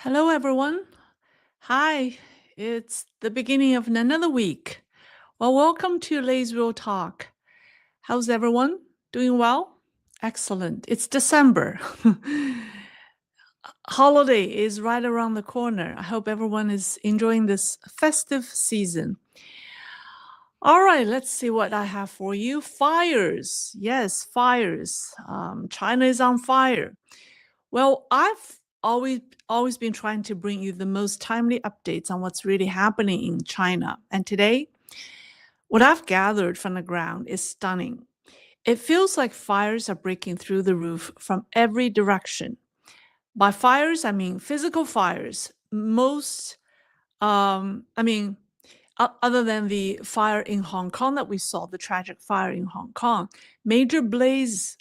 Hello, everyone. Hi, it's the beginning of another week. Well, welcome to Lay's Real Talk. How's everyone? Doing well? Excellent. It's December. Holiday is right around the corner. I hope everyone is enjoying this festive season. All right, let's see what I have for you. Fires. Yes, fires. China is on fire. Well, I've always been trying to bring you the most timely updates on what's really happening in China. And today, what I've gathered from the ground is stunning. It feels like fires are breaking through the roof from every direction. By fires, I mean physical fires. I mean, other than the fire in Hong Kong that we saw, the tragic fire in Hong Kong, major blazes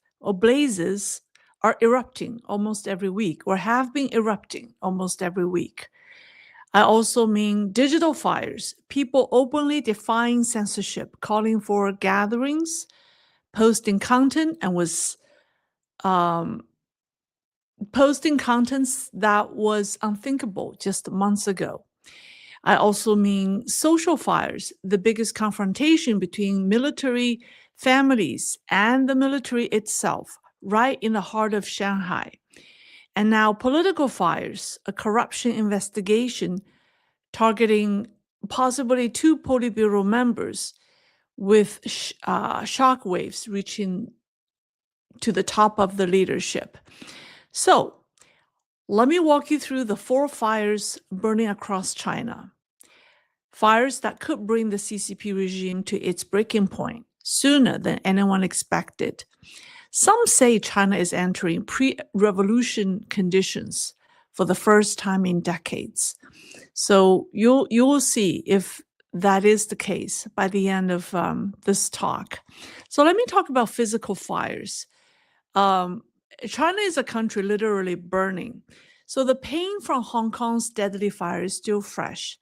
are erupting almost every week or have been erupting almost every week. I also mean digital fires, people openly defying censorship, calling for gatherings, posting content, and was um, posting contents that was unthinkable just months ago. I also mean social fires, the biggest confrontation between military families and the military itself, right in the heart of Shanghai. And now political fires, a corruption investigation targeting possibly two Politburo members with shockwaves reaching to the top of the leadership. So let me walk you through the four fires burning across China. Fires that could bring the CCP regime to its breaking point sooner than anyone expected. Some say China is entering pre-revolution conditions for the first time in decades. So you will see if that is the case by the end of this talk. So let me talk about physical fires. China is a country literally burning. So the pain from Hong Kong's deadly fire is still fresh.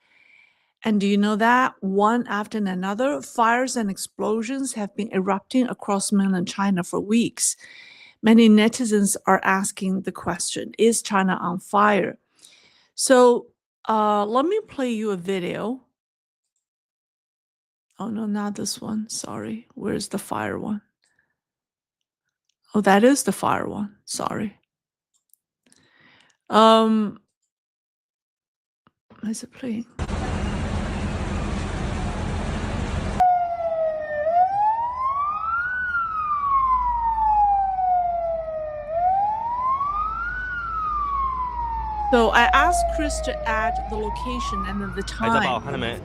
And do you know that one after another, fires and explosions have been erupting across mainland China for weeks? Many netizens are asking the question, is China on fire? So let me play you a video. Oh, no, not this one. Sorry. Where's the fire one? Oh, that is the fire one. Sorry. Is it playing? So I asked Chris to add the location and then the 还在报， time. 看到没？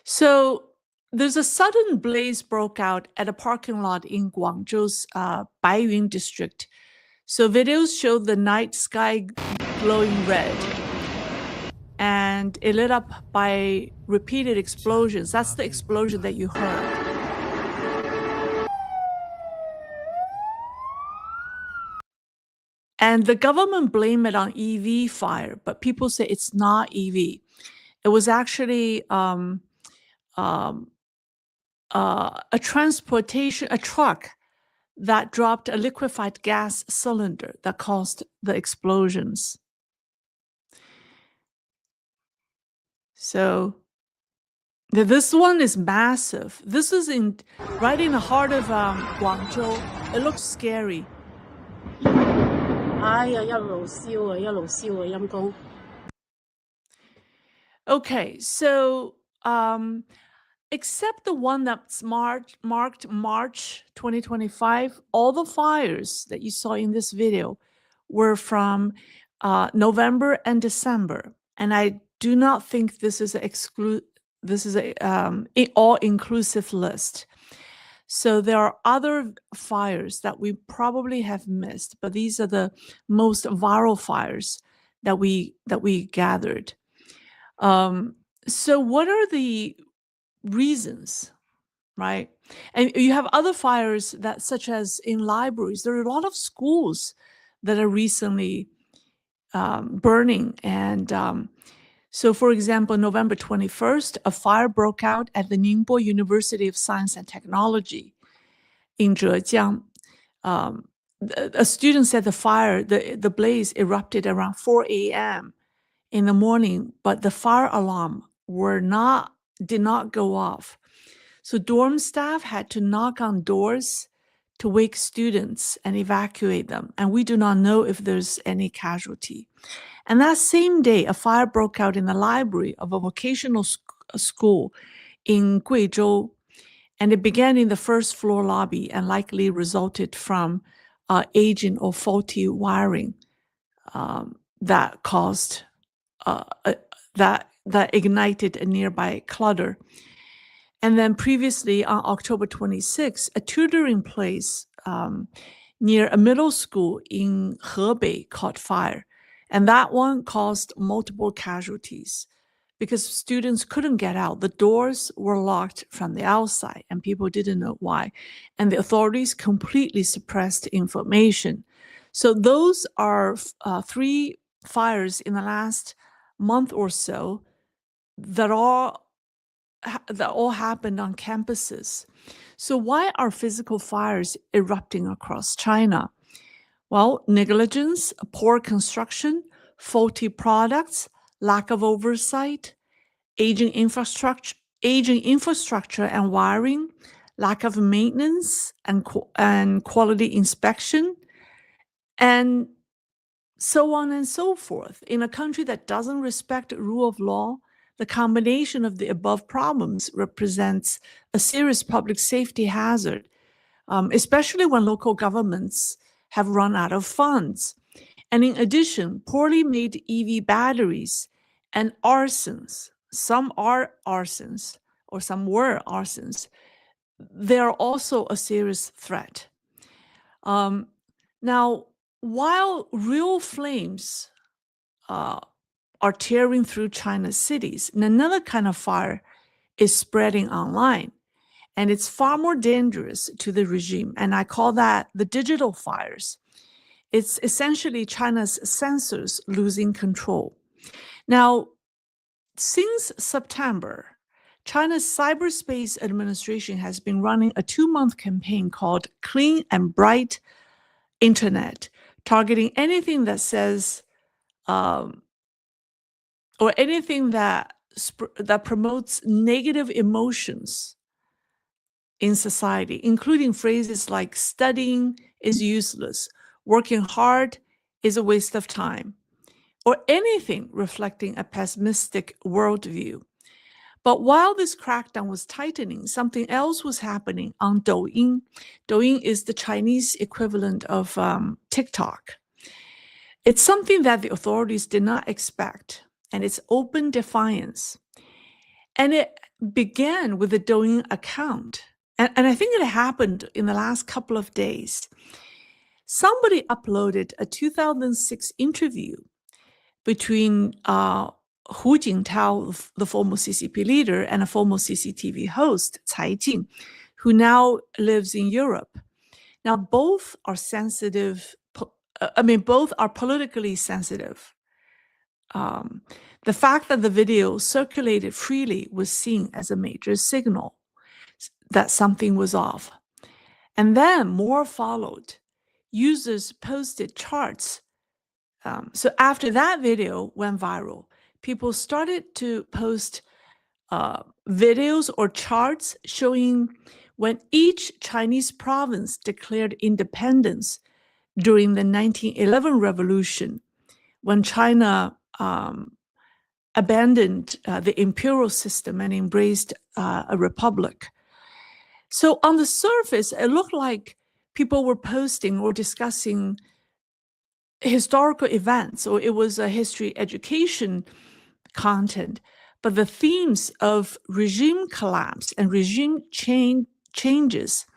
So there's a sudden blaze broke out at a parking lot in Guangzhou's Baiyun district. So videos show the night sky glowing red, and it lit up by repeated explosions. That's the explosion that you heard. And the government blamed it on EV fire, but people say it's not EV. It was actually a truck that dropped a liquefied gas cylinder that caused the explosions. So this one is massive. This is right in the heart of Guangzhou. It looks scary. Okay, so except the one that's marked March 2025, all the fires that you saw in this video were from November and December. And I do not think this is a all-inclusive list. So there are other fires that we probably have missed, but these are the most viral fires that we gathered. So what are the reasons, right? And you have other fires that, such as in libraries, there are a lot of schools that are recently burning. And so, for example, November 21st, a fire broke out at the Ningbo University of Science and Technology in Zhejiang. A student said the blaze erupted around 4 a.m. in the morning, but the fire alarm did not go off. So dorm staff had to knock on doors to wake students and evacuate them. And we do not know if there's any casualty. And that same day, a fire broke out in the library of a vocational school in Guangzhou. And it began in the first floor lobby and likely resulted from aging or faulty wiring that caused that ignited a nearby clutter. And then previously on October 26, a tutoring place near a middle school in Hebei caught fire. And that one caused multiple casualties because students couldn't get out. The doors were locked from the outside and people didn't know why. And the authorities completely suppressed information. So those are 3 fires in the last month or so that all happened on campuses. So why are physical fires erupting across China? Well, negligence, poor construction, faulty products, lack of oversight, aging infrastructure and wiring, lack of maintenance and quality inspection, and so on and so forth. In a country that doesn't respect rule of law, the combination of the above problems represents a serious public safety hazard, especially when local governments have run out of funds. And in addition, poorly made EV batteries and arsons, some are arsons or some were arsons, they're also a serious threat. Now, while real flames are tearing through China's cities, another kind of fire is spreading online. And it's far more dangerous to the regime. And I call that the digital fires. It's essentially China's censors losing control. Now, since September, China's Cyberspace Administration has been running a 2-month campaign called Clean and Bright Internet, targeting anything that says, or anything that promotes negative emotions in society, including phrases like studying is useless, working hard is a waste of time, or anything reflecting a pessimistic worldview. But while this crackdown was tightening, something else was happening on Douyin. Douyin is the Chinese equivalent of TikTok. It's something that the authorities did not expect, and it's open defiance. And it began with the Douyin account. And I think it happened in the last couple of days. Somebody uploaded a 2006 interview between Hu Jintao, the former CCP leader, and a former CCTV host, Cai Jing, who now lives in Europe. Now, both are sensitive. Both are politically sensitive. The fact that the video circulated freely was seen as a major signal that something was off. And then more followed. Users posted charts. So after that video went viral, people started to post videos or charts showing when each Chinese province declared independence during the 1911 revolution, when China abandoned the imperial system and embraced a republic. So on the surface, it looked like people were posting or discussing historical events, or it was a history education content. But the themes of regime collapse and regime changes,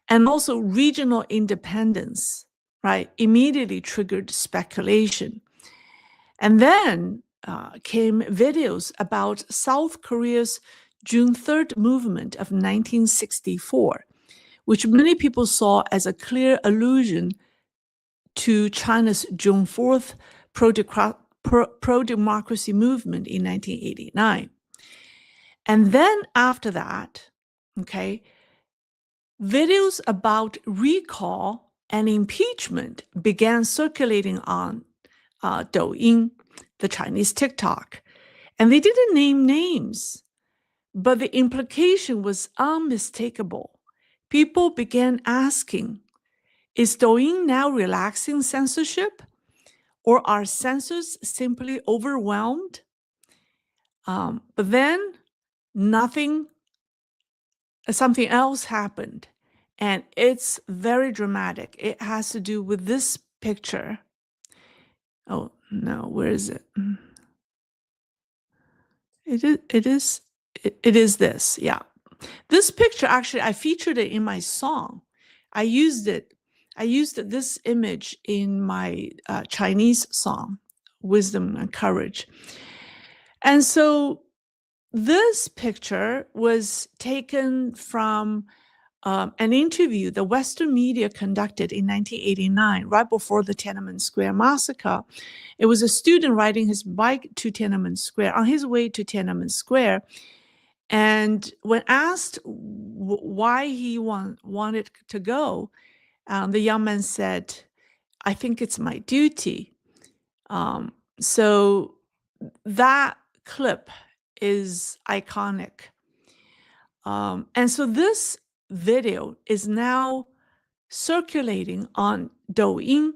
and also regional independence, right, immediately triggered speculation. And then came videos about South Korea's June 3rd movement of 1964, which many people saw as a clear allusion to China's June 4th pro-democracy movement in 1989. And then after that, okay, videos about recall and impeachment began circulating on Douyin, the Chinese TikTok. And they didn't name names, but the implication was unmistakable. People began asking, is Douyin now relaxing censorship? Or are censors simply overwhelmed? But then something else happened. And it's very dramatic. It has to do with this picture. Oh, no, where is it? It is this, yeah. This picture, actually, I featured it in my song. I used this image in my Chinese song, Wisdom and Courage. And so this picture was taken from an interview the Western media conducted in 1989, right before the Tiananmen Square massacre. It was a student riding his bike to Tiananmen Square, on his way to Tiananmen Square. And when asked why he wanted to go, the young man said, I think it's my duty. So that clip is iconic. And so this video is now circulating on Douyin,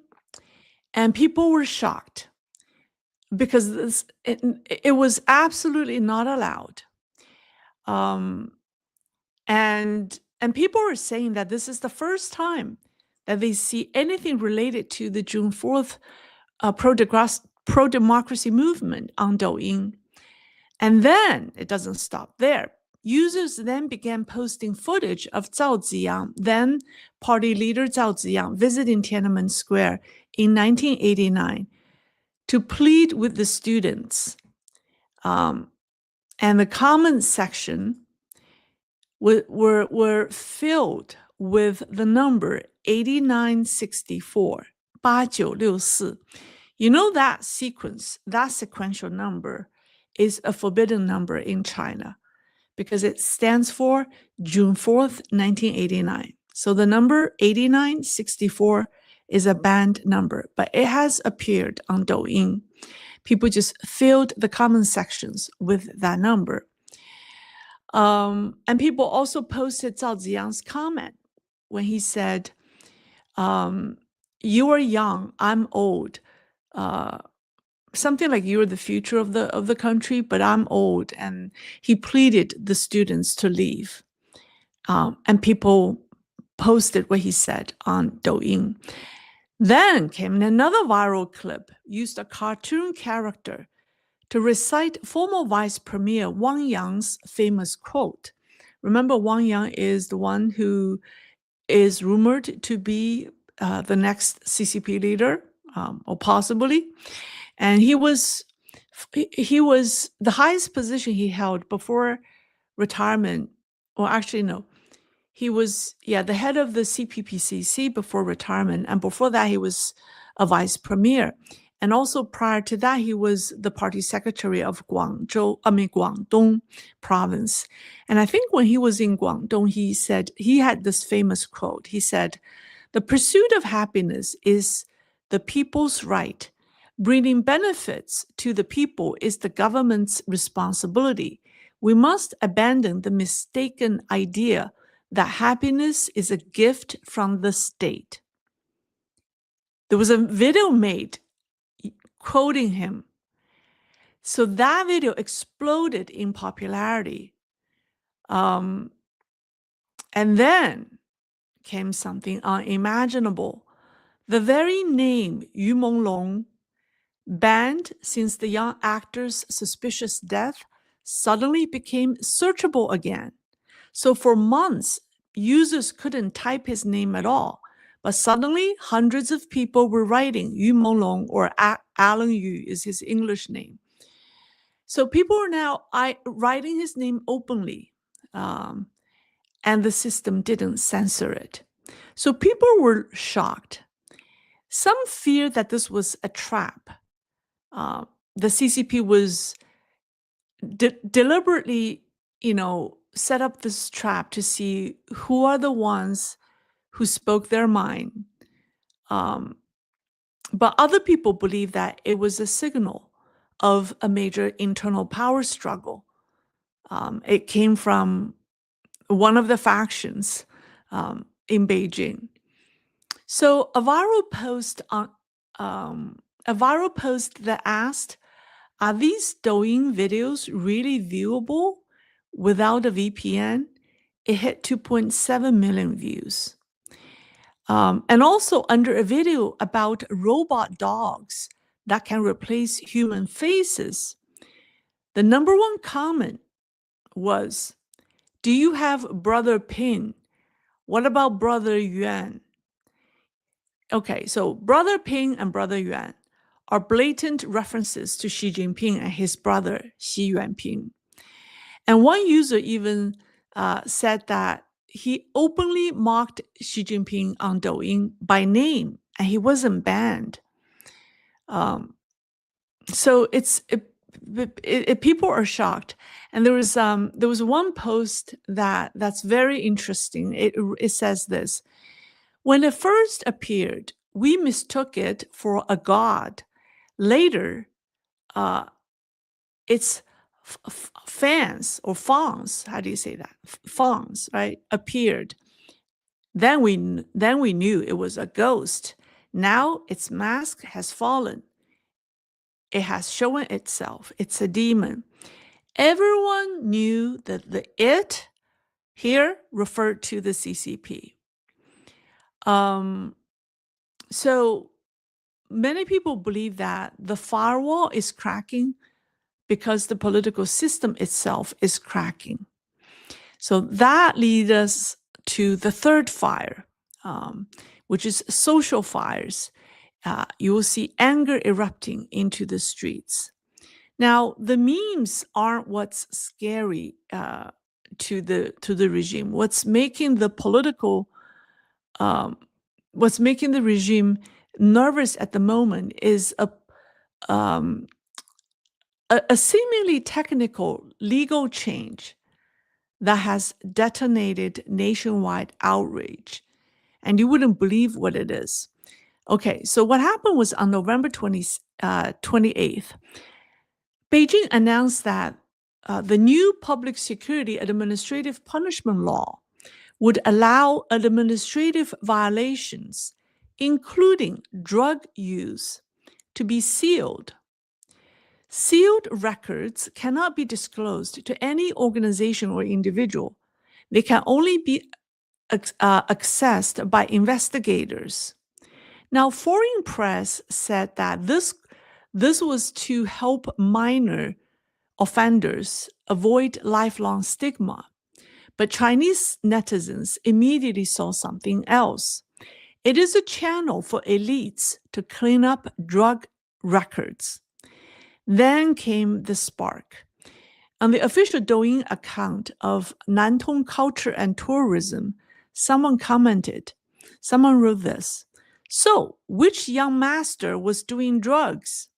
and people were shocked because it was absolutely not allowed. And people are saying that this is the first time that they see anything related to the June 4th pro-democracy movement on Douyin. And then it doesn't stop there. Users then began posting footage of Zhao Ziyang, then party leader Zhao Ziyang, visiting Tiananmen Square in 1989 to plead with the students. And the comment section were filled with the number 8964, 8964. You know that sequential number is a forbidden number in China because it stands for June 4th, 1989. So the number 8964 is a banned number, but it has appeared on Douyin. People just filled the comment sections with that number. And people also posted Zhao Ziyang's comment when he said, you are young, I'm old. Something like you're the future of the country, but I'm old. And he pleaded the students to leave. And people posted what he said on Douyin. Then came another viral clip, used a cartoon character to recite former Vice Premier Wang Yang's famous quote. Remember, Wang Yang is the one who is rumored to be the next CCP leader, or possibly. And he was the highest position he held before retirement. Or actually, no, he was, the head of the CPPCC before retirement. And before that, he was a vice premier. And also prior to that, he was the party secretary of Guangdong province. And I think when he was in Guangdong, he said, he had this famous quote. He said, the pursuit of happiness is the people's right. Bringing benefits to the people is the government's responsibility. We must abandon the mistaken idea that happiness is a gift from the state. There was a video made quoting him. So that video exploded in popularity. And then came something unimaginable. The very name Yu Monglong, banned since the young actor's suspicious death, suddenly became searchable again. So for months, users couldn't type his name at all. But suddenly, hundreds of people were writing Yu Monglong, or Alan Yu is his English name. So people are now writing his name openly, and the system didn't censor it. So people were shocked. Some feared that this was a trap, The CCP was deliberately, set up this trap to see who are the ones who spoke their mind. But other people believe that it was a signal of a major internal power struggle. It came from one of the factions in Beijing. So a viral post that asked, "Are these Douyin videos really viewable without a VPN?" It hit 2.7 million views. And also under a video about robot dogs that can replace human faces, the number one comment was, "Do you have Brother Ping? What about Brother Yuan?" Okay, so Brother Ping and Brother Yuan are blatant references to Xi Jinping and his brother, Xi Jinping. And one user even said that he openly mocked Xi Jinping on Douyin by name, and he wasn't banned. So people are shocked. And there was one post that's very interesting. It says this: "When it first appeared, we mistook it for a god. Later, its fans or fawns, how do you say that? Fawns, right? Appeared. Then we knew it was a ghost. Now its mask has fallen. It has shown itself. It's a demon." Everyone knew that the "it" here referred to the CCP. So many people believe that the firewall is cracking because the political system itself is cracking. So that leads us to the third fire, which is social fires. You will see anger erupting into the streets. Now, the memes aren't what's scary to the regime. What's making the regime nervous at the moment is a seemingly technical legal change that has detonated nationwide outrage. And you wouldn't believe what it is. Okay, so what happened was on November 28th, Beijing announced that the new public security administrative punishment law would allow administrative violations, including drug use, to be sealed. Sealed records cannot be disclosed to any organization or individual. They can only be accessed by investigators. Now, foreign press said that this was to help minor offenders avoid lifelong stigma. But Chinese netizens immediately saw something else. It is a channel for elites to clean up drug records. Then came the spark. On the official Douyin account of Nanchang Culture and Tourism, someone wrote this: "So, which young master was doing drugs?"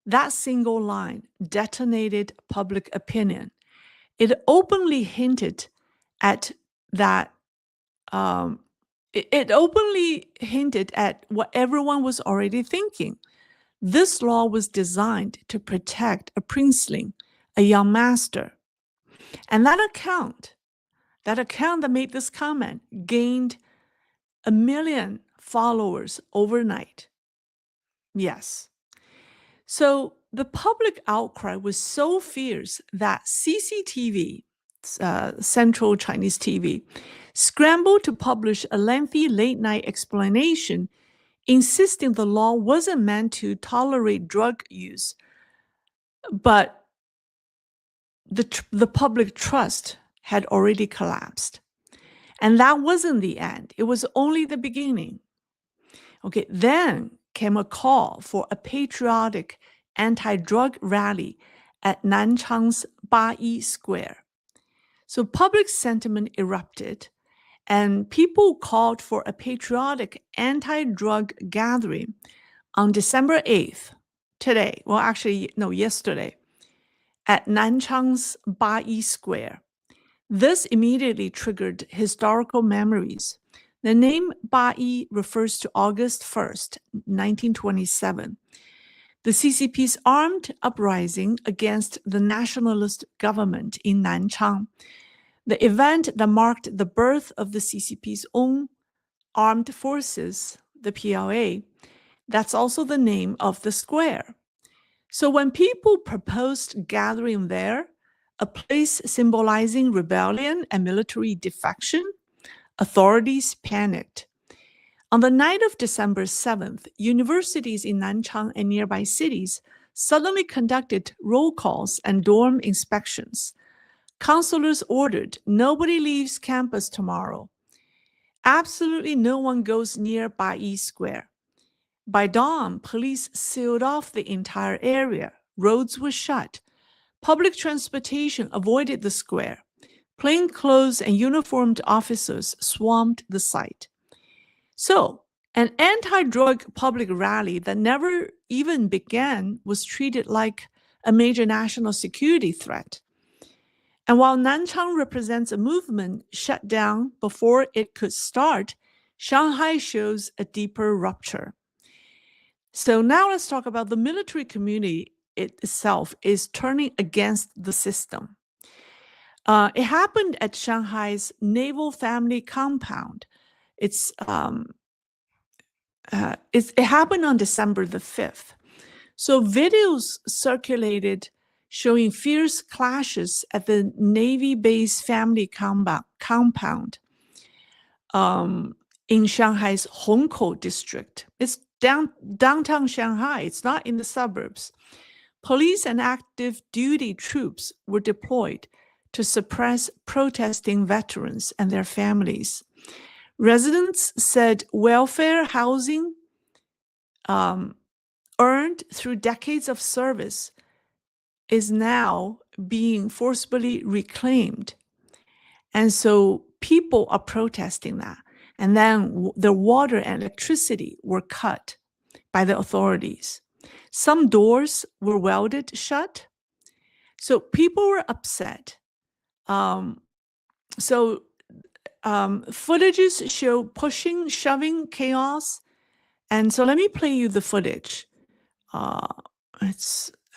That single line detonated public opinion. It openly hinted at that. It openly hinted at what everyone was already thinking. This law was designed to protect a princeling, a young master. And that account that made this comment gained 1 million followers overnight. Yes. So the public outcry was so fierce that CCTV, Central Chinese TV, scrambled to publish a lengthy late-night explanation insisting the law wasn't meant to tolerate drug use, but the public trust had already collapsed. And that wasn't the end. It was only the beginning. Okay, then came a call for a patriotic anti-drug rally at Nanchang's Ba-Yi Square. So public sentiment erupted, and people called for a patriotic anti-drug gathering on December 8th. today, well, actually, no, yesterday, at Nanchang's Bayi Square. This immediately triggered historical memories. The name Bayi refers to August 1st, 1927. The CCP's armed uprising against the nationalist government in Nanchang, the event that marked the birth of the CCP's own armed forces, the PLA. That's also the name of the square. So when people proposed gathering there, a place symbolizing rebellion and military defection, authorities panicked. On the night of December 7th, universities in Nanchang and nearby cities suddenly conducted roll calls and dorm inspections. Counselors ordered, nobody leaves campus tomorrow. Absolutely no one goes near Bayi Square. By dawn, police sealed off the entire area. Roads were shut. Public transportation avoided the square. Plainclothes and uniformed officers swarmed the site. So, an anti-drug public rally that never even began was treated like a major national security threat. And while Nanchang represents a movement shut down before it could start, Shanghai shows a deeper rupture. So now let's talk about the military community itself is turning against the system. It happened at Shanghai's Naval Family Compound. It happened on December the 5th. So videos circulated showing fierce clashes at the Navy Base Family Compound in Shanghai's Hongkou district. It's downtown Shanghai. It's not in the suburbs. Police and active duty troops were deployed to suppress protesting veterans and their families. Residents said welfare housing earned through decades of service is now being forcibly reclaimed. And so people are protesting that. And then the water and electricity were cut by the authorities. Some doors were welded shut. So people were upset. Footages show pushing, shoving, chaos. And so let me play you the footage. I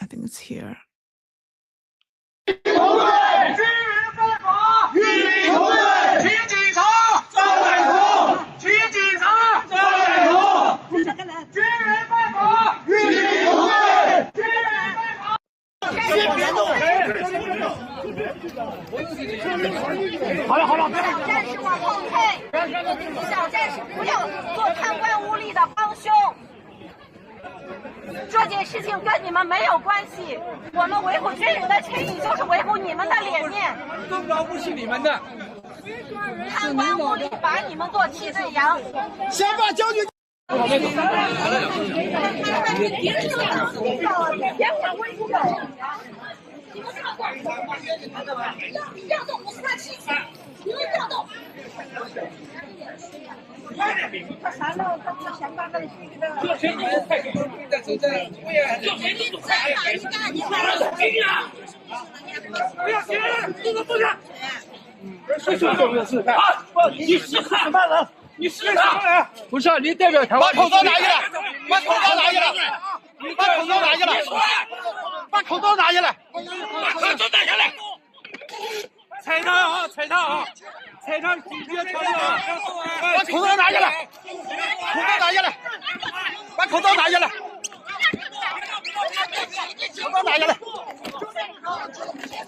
think it's here.不是你代表台湾，把口罩拿下来，把口罩拿下来，把口罩拿下来，把口罩拿下来，把口罩拿下来。踩他啊！踩他啊！踩他！紧接着啊！把口罩拿下来，口罩拿下来，把口罩拿下来，口罩拿下来。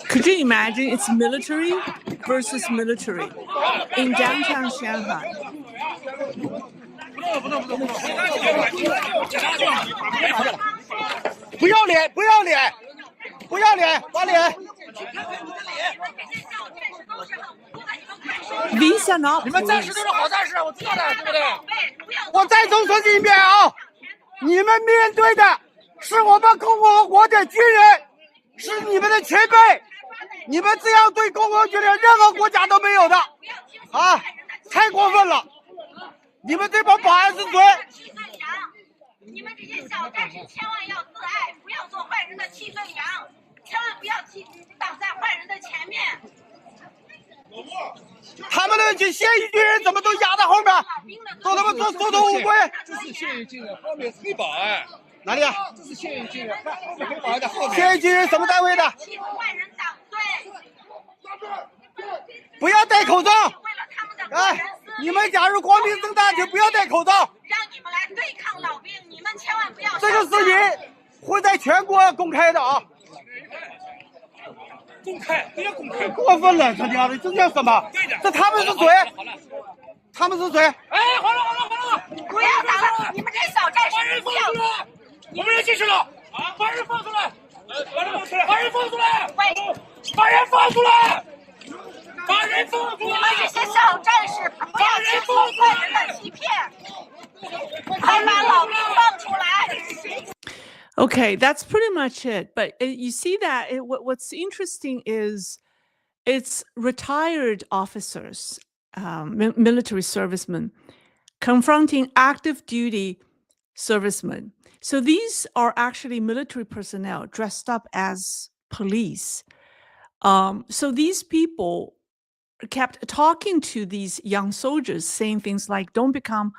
Could you imagine it's military versus military in downtown Shanghai? 不要脸！不要脸！不要脸！把脸！ These are not 你们战士 police. 都是好战士，我知道的，对不对？我再重申一遍啊！你们面对的是我们共和国的军人，是你们的前辈。你们这样对共和军人，任何国家都没有的，啊，太过分了！你们这帮保安是谁？你们这些小战士千万要自爱，不要做坏人的气氛羊，千万不要挡在坏人的前面。他们的这现役军人怎么都压在后面？都他妈走投无归。这是现役军人，后面是黑保安。哪里啊？这是现役军人，看后面黑保安在后面。现役军人什么单位的？欺负坏人党队。不要戴口罩。为了他们的个人私利，你们假如光明正大就不要戴口罩。让你们来对抗老兵，你们千万不要。这个视频会在全国公开的啊！公开，不要公开，过分了，他娘的，这叫什么？这他们是谁？他们是谁？哎，好了，不要打了，你们这小战士不要。我们人进去了，啊，把人放出来，把人放出来，把人放出来，喂，把人放出来，把人放出你们来，这些小战士不要接受坏人的欺骗，快把老兵放出来。Okay, that's pretty much it. But you see that what's interesting is it's retired officers, military servicemen, confronting active duty servicemen. So these are actually military personnel dressed up as police. So these people kept talking to these young soldiers, saying things like, don't become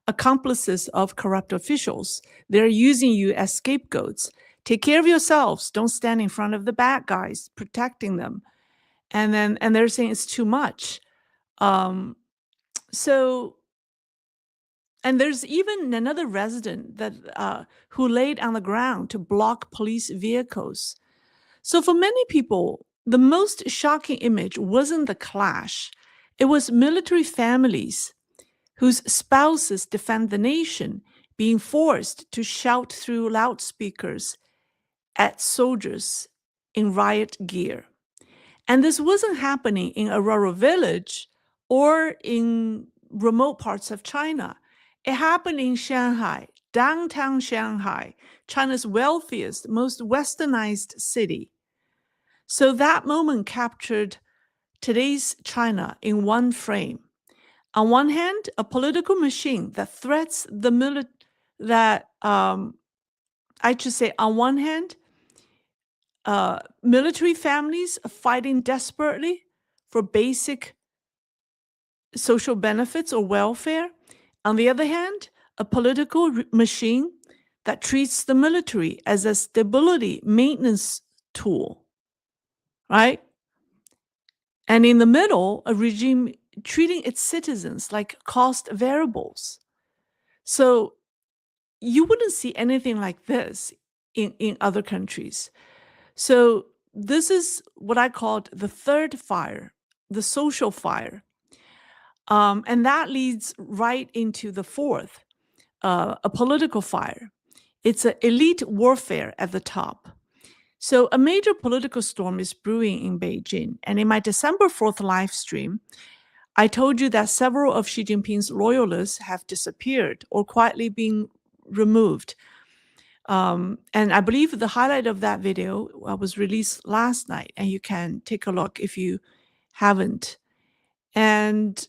accomplices of corrupt officials. They're using you as scapegoats. Take care of yourselves. Don't stand in front of the bad guys, protecting them. And they're saying it's too much. And there's even another resident that who laid on the ground to block police vehicles. So for many people, the most shocking image wasn't the clash. It was military families whose spouses defend the nation being forced to shout through loudspeakers at soldiers in riot gear. And this wasn't happening in a rural village or in remote parts of China. It happened in Shanghai, downtown Shanghai, China's wealthiest, most westernized city. So that moment captured today's China in one frame. On one hand, a political machine that threats the on one hand, military families fighting desperately for basic social benefits or welfare. On the other hand, a political machine that treats the military as a stability maintenance tool, right? And in the middle, a regime treating its citizens like cost variables. So you wouldn't see anything like this in other countries. So this is what I called the third fire, the social fire. And that leads right into the fourth, a political fire. It's an elite warfare at the top. So a major political storm is brewing in Beijing. And in my December 4th live stream, I told you that several of Xi Jinping's loyalists have disappeared or quietly been removed. And I believe the highlight of that video was released last night, and you can take a look if you haven't. And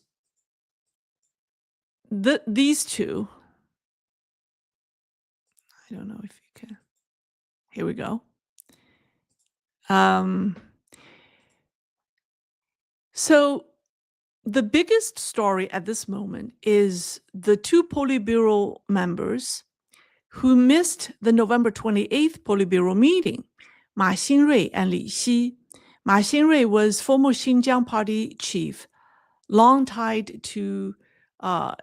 these two, I don't know if you can. Here we go. So the biggest story at this moment is the two Politburo members who missed the November 28th Politburo meeting, Ma Xingrui and Li Xi. Ma Xingrui was former Xinjiang party chief, long tied to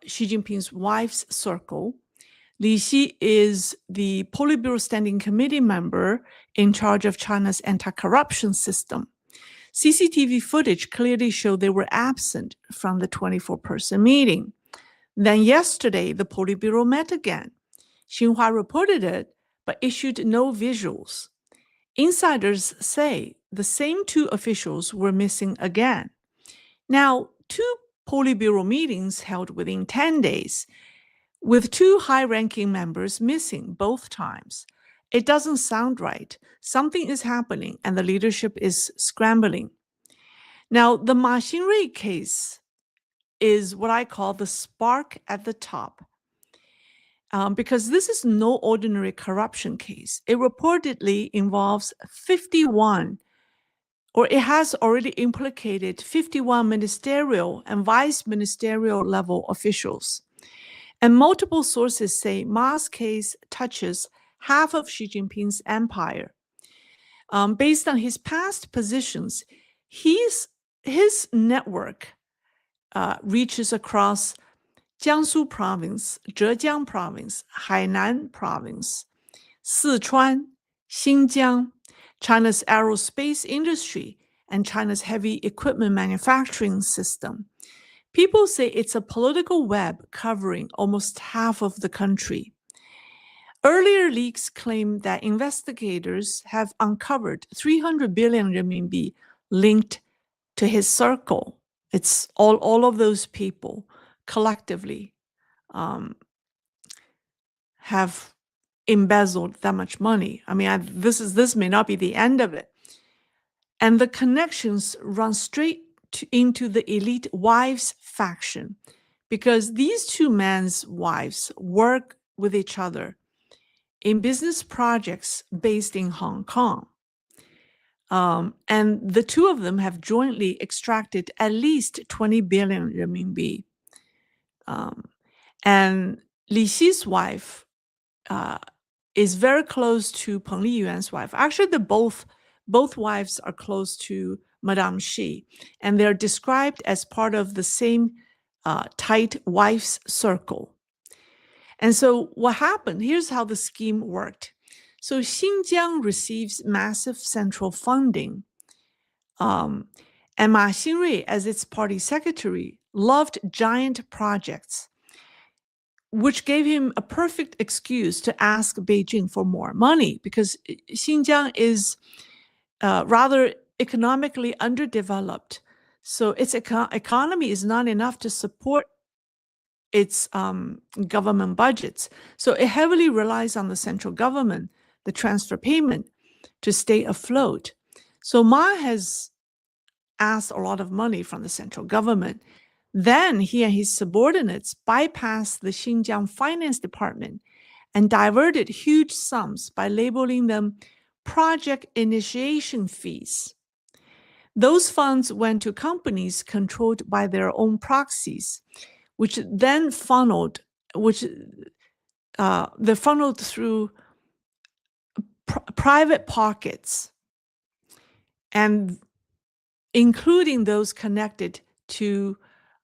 Xi Jinping's wife's circle. Li Xi is the Politburo Standing Committee member in charge of China's anti-corruption system. CCTV footage clearly showed they were absent from the 24-person meeting. Then yesterday, the Politburo met again. Xinhua reported it, but issued no visuals. Insiders say the same two officials were missing again. Now, two Politburo meetings held within 10 days, with two high-ranking members missing both times. It doesn't sound right. Something is happening, and the leadership is scrambling. Now, the Ma Xingrui case is what I call the spark at the top. because this is no ordinary corruption case. It reportedly involves 51, or it has already implicated 51 ministerial and vice ministerial level officials. And multiple sources say Ma's case touches half of Xi Jinping's empire. Based on his past positions, his network reaches across Jiangsu province, Zhejiang province, Hainan province, Sichuan, Xinjiang, China's aerospace industry, and China's heavy equipment manufacturing system. People say it's a political web covering almost half of the country. Earlier leaks claim that investigators have uncovered 300 billion renminbi linked to his circle. It's all of those people collectively have embezzled that much money. I mean, this may not be the end of it. And the connections run straight into the elite wives faction, because these two men's wives work with each other in business projects based in Hong Kong. And the two of them have jointly extracted at least 20 billion renminbi. And Li Xi's wife is very close to Peng Liyuan's wife. Actually, both wives are close to Madame Xi, and they're described as part of the same tight wife's circle. And so what happened, here's how the scheme worked. So Xinjiang receives massive central funding. And Ma Xinrui, as its party secretary, loved giant projects, which gave him a perfect excuse to ask Beijing for more money, because Xinjiang is rather economically underdeveloped. So its economy is not enough to support its government budgets. So it heavily relies on the central government, the transfer payment, to stay afloat. So Ma has asked a lot of money from the central government. Then he and his subordinates bypassed the Xinjiang Finance Department and diverted huge sums by labeling them project initiation fees. Those funds went to companies controlled by their own proxies, which then funneled through private pockets, and including those connected to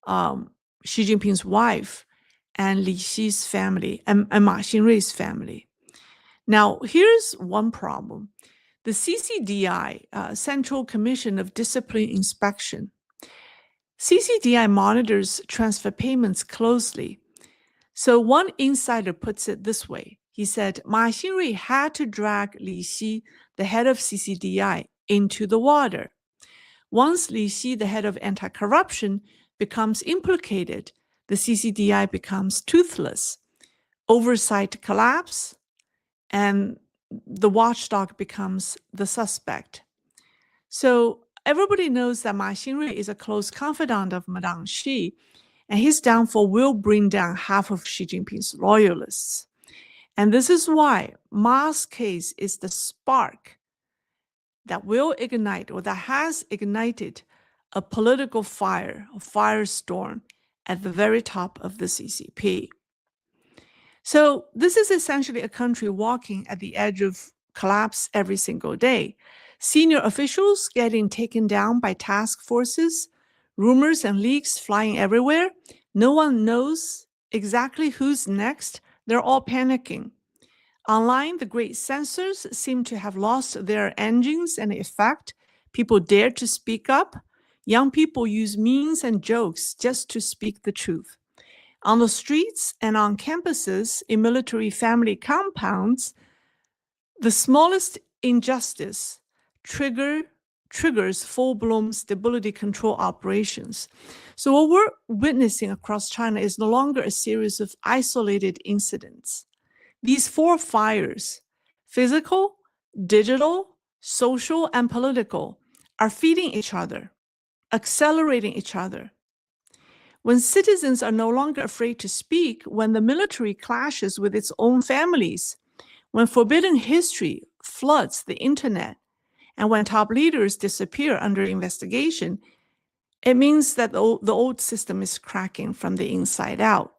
Xi Jinping's wife and Li Xi's family and Ma Xinrui's family. Now, here's one problem. The CCDI, Central Commission of Discipline Inspection, CCDI monitors transfer payments closely. So one insider puts it this way. He said, Ma Xinrui had to drag Li Xi, the head of CCDI, into the water. Once Li Xi, the head of anti-corruption, becomes implicated, the CCDI becomes toothless. Oversight collapse, and the watchdog becomes the suspect. So everybody knows that Ma Xinrui is a close confidant of Madame Xi, and his downfall will bring down half of Xi Jinping's loyalists. And this is why Ma's case is the spark that will ignite, or that has ignited, a political fire, a firestorm at the very top of the CCP. So this is essentially a country walking at the edge of collapse every single day. Senior officials getting taken down by task forces, rumors and leaks flying everywhere. No one knows exactly who's next. They're all panicking. Online, the great censors seem to have lost their engines and effect. People dare to speak up. Young people use memes and jokes just to speak the truth. On the streets and on campuses, in military family compounds, the smallest injustice triggers full-blown stability control operations. So what we're witnessing across China is no longer a series of isolated incidents. These four fires, physical, digital, social, and political, are feeding each other, accelerating each other. when citizens are no longer afraid to speak, when the military clashes with its own families, when forbidden history floods the internet, and when top leaders disappear under investigation, it means that the old system is cracking from the inside out.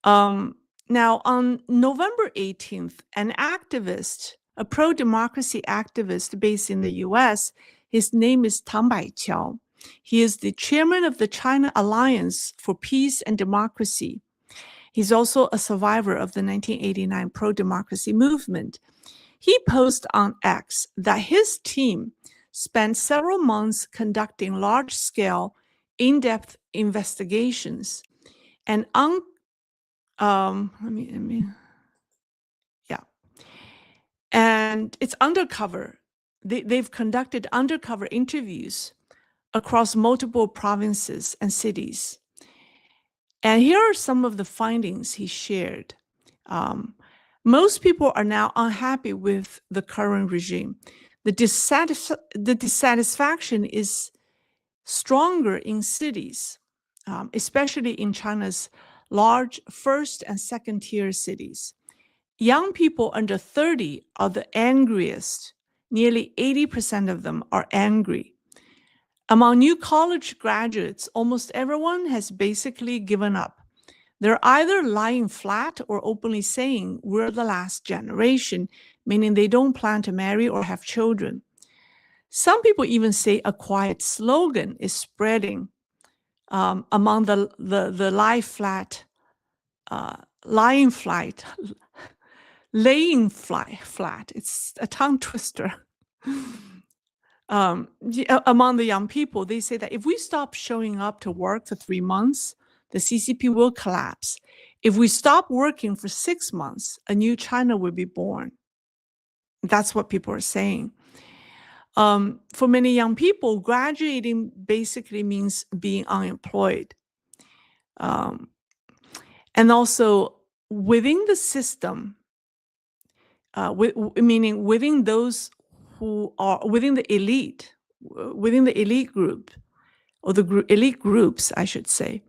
Now, on November 18th, an activist, a pro-democracy activist based in the US, his name is Tang Baiqiao. He is the chairman of the China Alliance for Peace and Democracy. He's also a survivor of the 1989 pro-democracy movement. He posted on X that his team spent several months conducting large-scale, in-depth investigations and and it's undercover. They've conducted undercover interviews across multiple provinces and cities. And here are some of the findings he shared. Most people are now unhappy with the current regime. The dissatisfaction is stronger in cities, especially in China's large first and second tier cities. Young people under 30 are the angriest. Nearly 80% of them are angry. Among new college graduates, almost everyone has basically given up. They're either lying flat or openly saying we're the last generation, meaning they don't plan to marry or have children. Some people even say a quiet slogan is spreading among the laying flat, it's a tongue twister. Among the young people, they say that if we stop showing up to work for 3 months, the CCP will collapse. If we stop working for 6 months, a new China will be born. That's what people are saying. For many young people, graduating basically means being unemployed. And also within the system, meaning within those who are within the elite group, or the elite groups, I should say,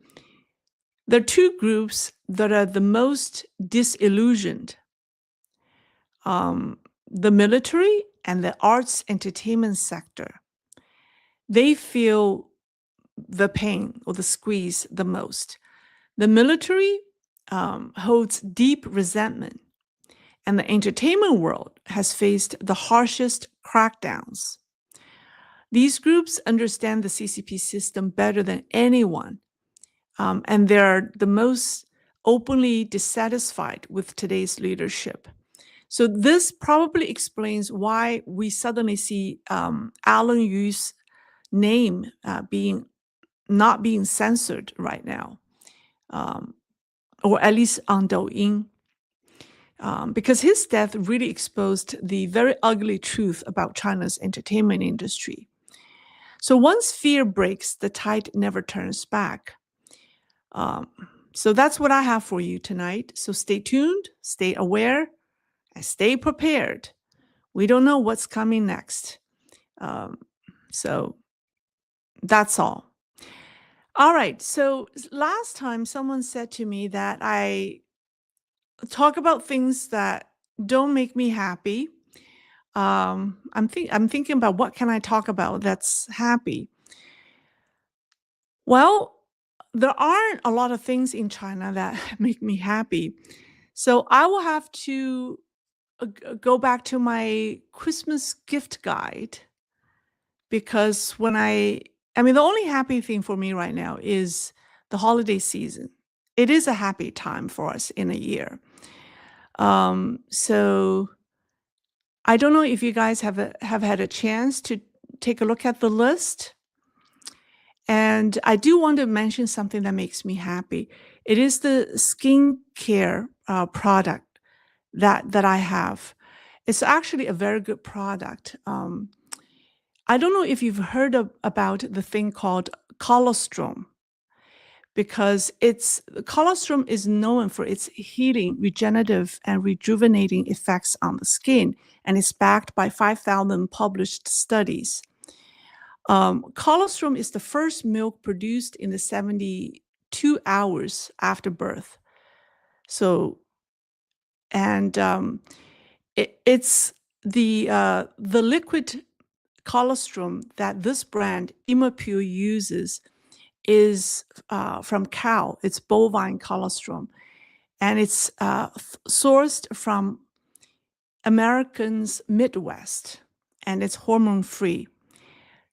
there are two groups that are the most disillusioned. The military and the arts entertainment sector. They feel the pain or the squeeze the most. The military holds deep resentment, and the entertainment world has faced the harshest crackdowns. These groups understand the CCP system better than anyone, and they're the most openly dissatisfied with today's leadership. So this probably explains why we suddenly see Alan Yu's name not being censored right now, or at least on Douyin, because his death really exposed the very ugly truth about China's entertainment industry. So once fear breaks, the tide never turns back. So that's what I have for you tonight. So stay tuned, stay aware, and stay prepared. We don't know what's coming next. So that's all. All right. So last time someone said to me that I talk about things that don't make me happy. I'm thinking about what can I talk about that's happy. Well, there aren't a lot of things in China that make me happy. So I will have to go back to my Christmas gift guide, because when the only happy thing for me right now is the holiday season. It is a happy time for us in a year. So I don't know if you guys have had a chance to take a look at the list. And I do want to mention something that makes me happy. It is the skincare product that I have. It's actually a very good product. I don't know if you've heard about the thing called colostrum, because colostrum is known for its healing, regenerative, and rejuvenating effects on the skin, and it's backed by 5,000 published studies. Colostrum is the first milk produced in the 2 hours after birth. So, and it's the liquid colostrum that this brand Imapure uses is from cow. It's bovine colostrum, and it's sourced from Americans Midwest, and it's hormone free.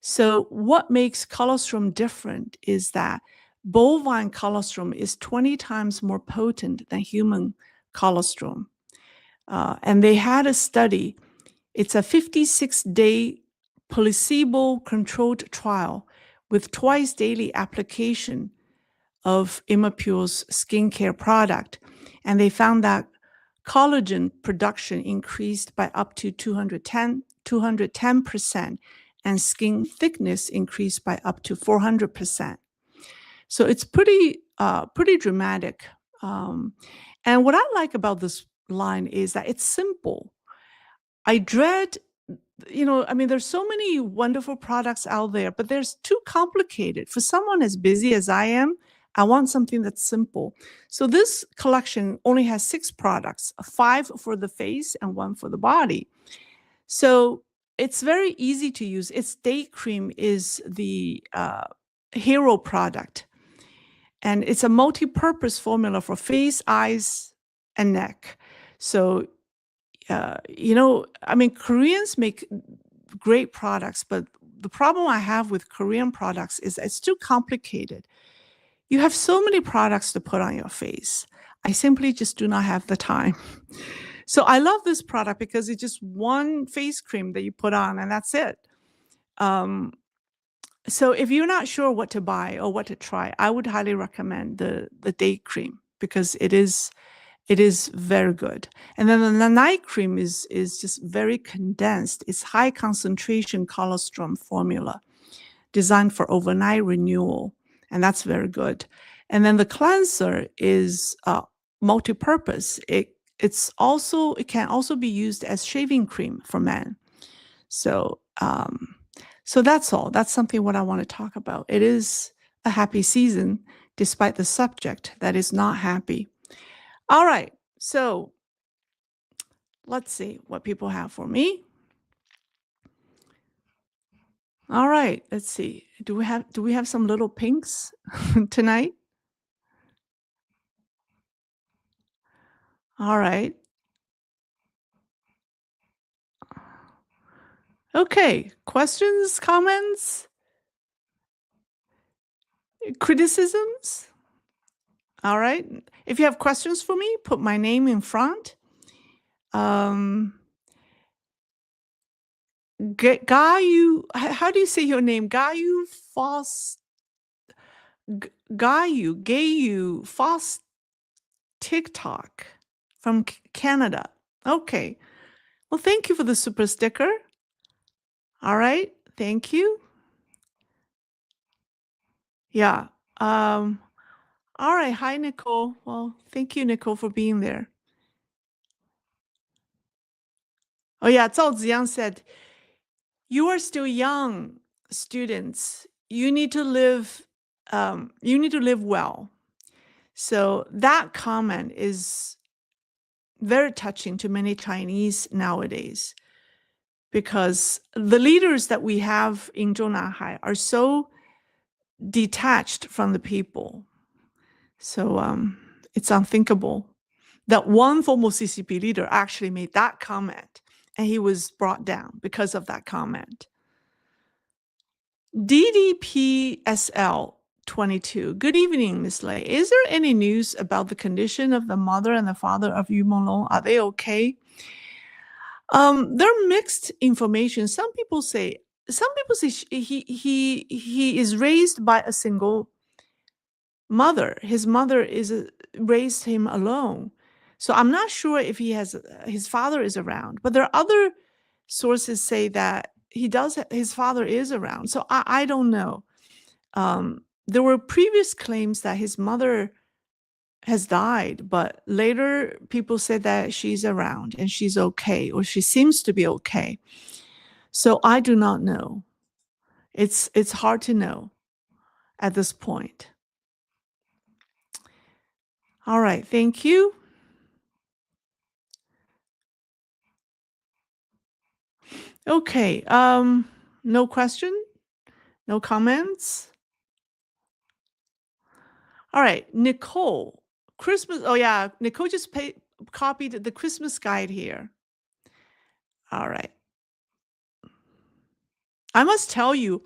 So what makes colostrum different is that bovine colostrum is 20 times more potent than human colostrum. And they had a study. It's a 56-day placebo-controlled trial with twice daily application of Imapure's skincare product. And they found that collagen production increased by up to 210%, and skin thickness increased by up to 400%. So it's pretty dramatic. And what I like about this line is that it's simple. I dread, there's so many wonderful products out there, but there's too complicated. For someone as busy as I am, I want something that's simple. So this collection only has 6 products, 5 for the face and 1 for the body. So it's very easy to use. Its day cream is the hero product. And it's a multi-purpose formula for face, eyes, and neck. So, Koreans make great products, but the problem I have with Korean products is it's too complicated. You have so many products to put on your face. I simply just do not have the time. So I love this product because it's just one face cream that you put on and that's it. So if you're not sure what to buy or what to try, I would highly recommend the day cream because it is very good. And then the night cream is just very condensed. It's high concentration colostrum formula designed for overnight renewal. And that's very good. And then the cleanser is multi-purpose. It can also be used as shaving cream for men. So that's all. That's something what I want to talk about. It is a happy season, despite the subject that is not happy. All right. So let's see what people have for me. All right. Let's see. Do we have some little pinks tonight? All right. Okay. Questions, comments, criticisms? All right. If you have questions for me, put my name in front. Gayu, how do you say your name? Gayu Foss TikTok from Canada. Okay. Well, thank you for the super sticker. All right. Thank you. Yeah. All right. Hi, Nicole. Well, thank you, Nicole, for being there. Oh, yeah. Zhao Ziyang said, you are still young, students. You need to live well. So that comment is very touching to many Chinese nowadays, because the leaders that we have in Zhongnanhai are so detached from the people. So it's unthinkable that one former CCP leader actually made that comment, and he was brought down because of that comment. DDPSL 22. Good evening, Ms. Lei. Is there any news about the condition of the mother and the father of Yu Monglong? Are they okay? There are mixed information. Some people say he is raised by a single mother. His mother raised him alone. So I'm not sure if his father is around, but there are other sources say that his father is around. So I don't know. There were previous claims that his mother has died, but later people said that she's around and she's okay, or she seems to be okay. So I do not know. It's hard to know at this point. All right, thank you. Okay, no question, no comments. All right, Nicole, Christmas. Oh yeah, Nicole just copied the Christmas guide here. All right. I must tell you,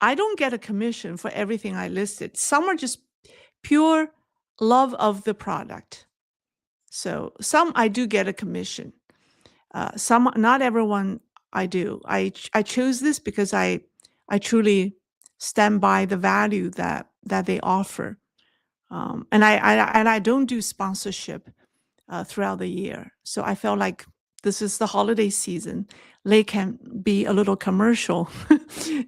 I don't get a commission for everything I listed. Some are just pure love of the product. So some I do get a commission. Some, not everyone I do. I chose this because I truly stand by the value that they offer. And I don't do sponsorship throughout the year. So I felt like this is the holiday season. They can be a little commercial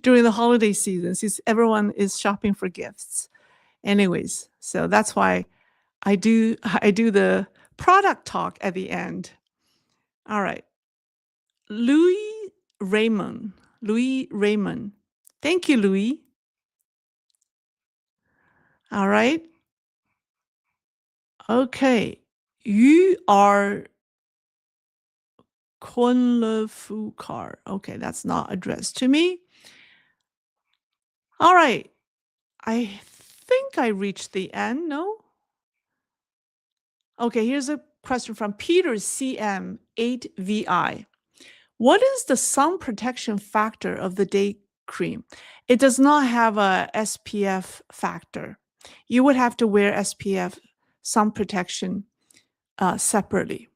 during the holiday season since everyone is shopping for gifts. Anyways, so that's why I do the product talk at the end. All right. Louis Raymond. Thank you, Louis. All right. Okay. You are Kunlefukar. Okay, that's not addressed to me. All right. I think I reached the end. No? Okay, here's a question from Peter CM8VI. What is the sun protection factor of the day cream? It does not have a SPF factor. You would have to wear SPF sun protection separately.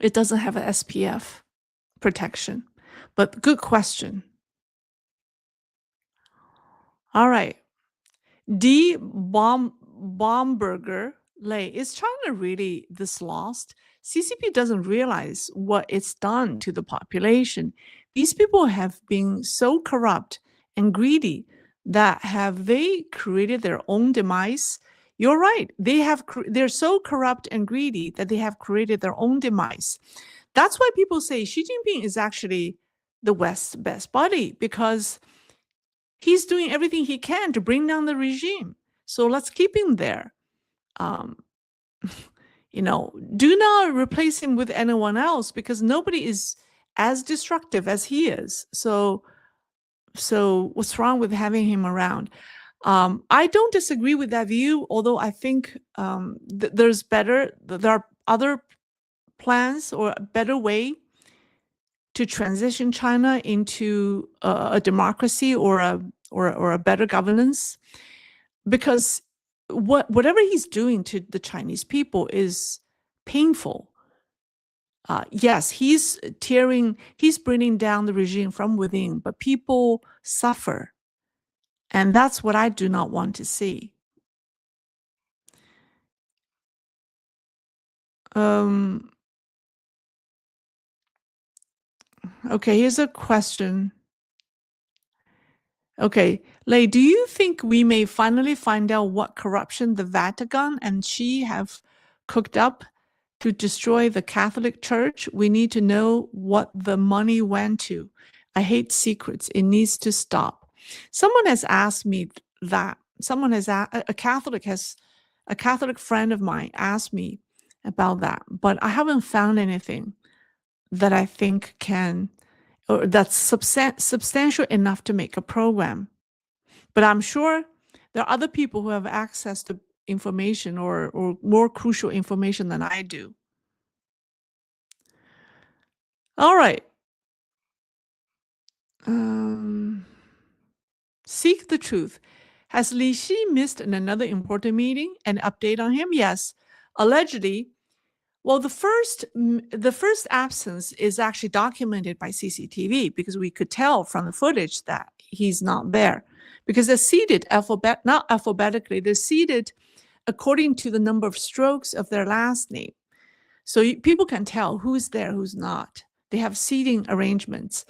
It doesn't have a SPF protection, but good question. All right. D. Bomberger Lay, is China really this lost? CCP doesn't realize what it's done to the population. These people have been so corrupt and greedy that have they created their own demise? You're right. They're so corrupt and greedy that they have created their own demise. That's why people say Xi Jinping is actually the West's best buddy, because he's doing everything he can to bring down the regime. So let's keep him there. Do not replace him with anyone else, because nobody is as destructive as he is. So what's wrong with having him around? I don't disagree with that view, although I think there are other plans or a better way to transition China into a democracy or a better governance, because whatever he's doing to the Chinese people is painful. Yes, he's bringing down the regime from within, but people suffer. And that's what I do not want to see. Okay, here's a question. Okay, Lei, do you think we may finally find out what corruption the Vatican and Xi have cooked up to destroy the Catholic Church? We need to know what the money went to. I hate secrets. It needs to stop. Someone has asked me that. A Catholic friend of mine asked me about that, but I haven't found anything that I think that's substantial enough to make a program. But I'm sure there are other people who have access to information or more crucial information than I do. All right. Seek the truth. Has Li Xi missed another important meeting? An update on him? Yes. Allegedly, well, the first absence is actually documented by CCTV, because we could tell from the footage that he's not there, because they're seated not alphabetically, they're seated according to the number of strokes of their last name. So people can tell who's there, who's not. They have seating arrangements.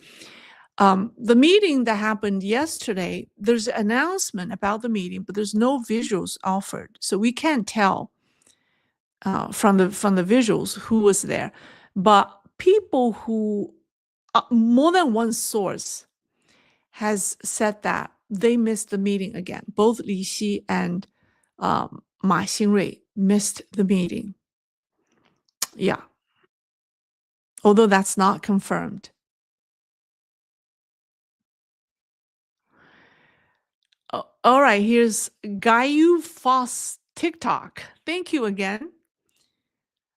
The meeting that happened yesterday, there's an announcement about the meeting, but there's no visuals offered. So we can't tell from the visuals who was there. But people who, more than one source has said that they missed the meeting again. Both Li Xi and Ma Xingrui, missed the meeting. Yeah. Although that's not confirmed. Oh, all right, here's Gayu Foss TikTok. Thank you again.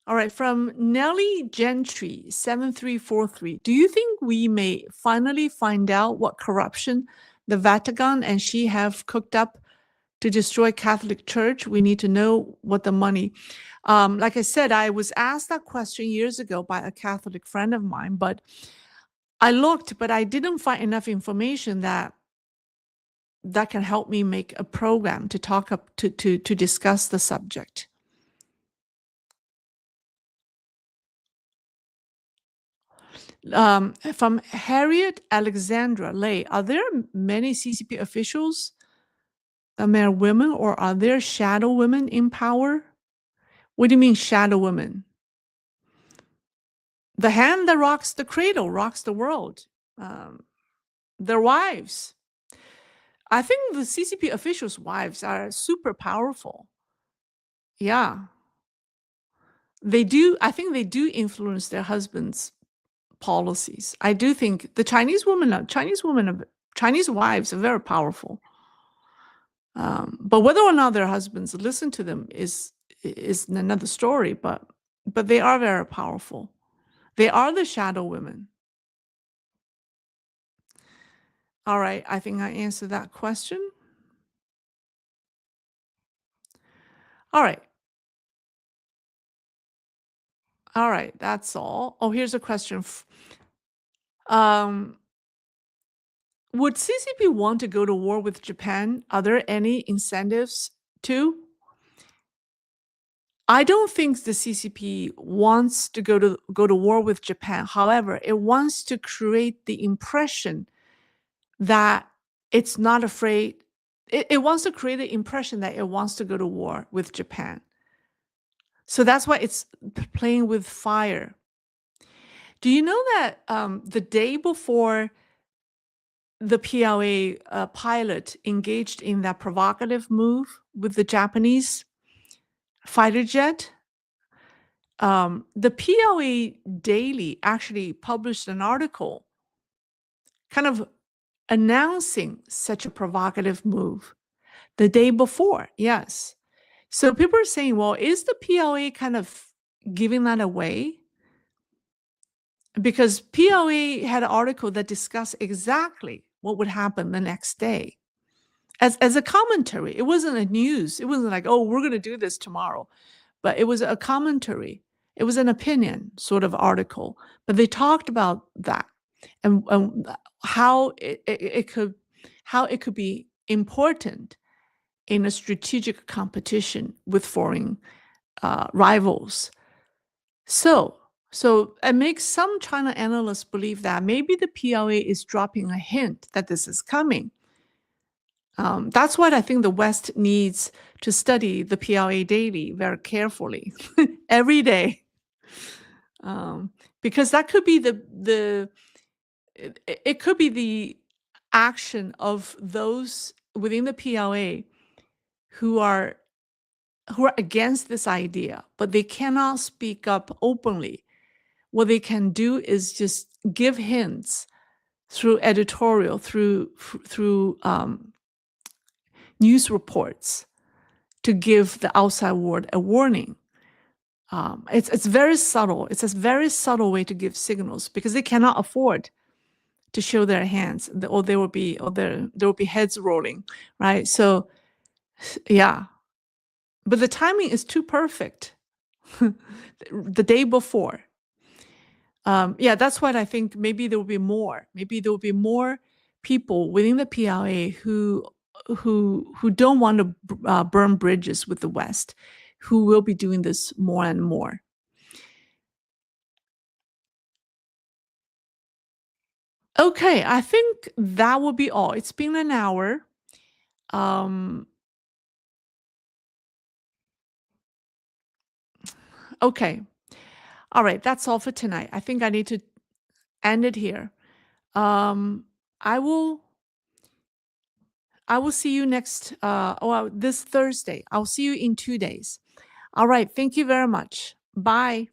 All right, from Nelly Gentry 7343. Do you think we may finally find out what corruption the Vatican and Xi have cooked up to destroy Catholic Church? We need to know what the money. Like I said, I was asked that question years ago by a Catholic friend of mine, but I looked, but I didn't find enough information that can help me make a program to talk up to discuss the subject. From Harriet Alexandra Lay, are there many CCP officials, mere women, or are there shadow women in power? What do you mean shadow women? The hand that rocks the cradle rocks the world. Their wives. I think the CCP officials' wives are super powerful. Yeah. They do. I think they do influence their husbands' policies. I do think the Chinese wives are very powerful. But whether or not their husbands listen to them is another story. But they are very powerful. They are the shadow women. All right, I think I answered that question. All right. All right, that's all. Oh, here's a question. Would CCP want to go to war with Japan? Are there any incentives to? I don't think the CCP wants to go to war with Japan. However, it wants to create the impression that it's not afraid. It wants to create the impression that it wants to go to war with Japan. So that's why it's playing with fire. Do you know that the day before the PLA pilot engaged in that provocative move with the Japanese fighter jet, the PLA Daily actually published an article kind of announcing such a provocative move the day before. Yes. So people are saying, well, is the PLA kind of giving that away? Because PLA had an article that discussed exactly what would happen the next day. As a commentary, it wasn't a news. It wasn't like, oh, we're going to do this tomorrow. But it was a commentary. It was an opinion sort of article. But they talked about that and how it could be important in a strategic competition with foreign rivals. So it makes some China analysts believe that maybe the PLA is dropping a hint that this is coming. That's what I think the West needs to study the PLA Daily very carefully every day, because that could be it could be the action of those within the PLA who are against this idea, but they cannot speak up openly. What they can do is just give hints through editorial, through news reports, to give the outside world a warning. It's very subtle. It's a very subtle way to give signals because they cannot afford to show their hands, or there will be heads rolling, right? So, yeah, but the timing is too perfect. The day before. Yeah, that's what I think. Maybe there will be more. Maybe there will be more people within the PLA who don't want to burn bridges with the West, who will be doing this more and more. Okay, I think that will be all. It's been an hour. Okay. All right, that's all for tonight. I think I need to end it here. I will see you next this Thursday. I'll see you in 2 days. All right. Thank you very much. Bye.